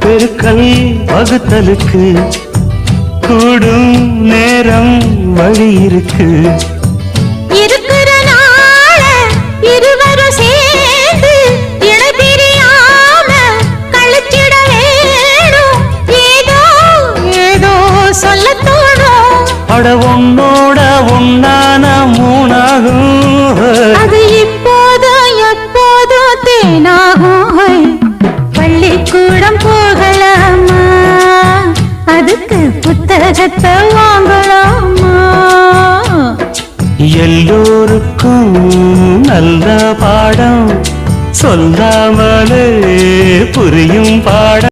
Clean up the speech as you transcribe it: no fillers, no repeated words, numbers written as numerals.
பெருக்கல் வகுத்தலுக்கு கூடும் நேரம் வழி இருக்கு. இருக்கிற நாள இருவரும் சேர்ந்து இடைபிரியாம கழிச்சிட வேணும். ஏதோ ஏதோ சொல்ல தோணும். அட உன்னோட உன்னான மூணாகும். அது இப்போதும் எப்போதும் தேனாகும். பள்ளிக்கூடம் போகலாமா, அதுக்கு புத்தகத்தை வாங்கலாமா? எல்லோருக்கும் நல்ல பாடம் சொல்லாமலே புரியும் பாடம்.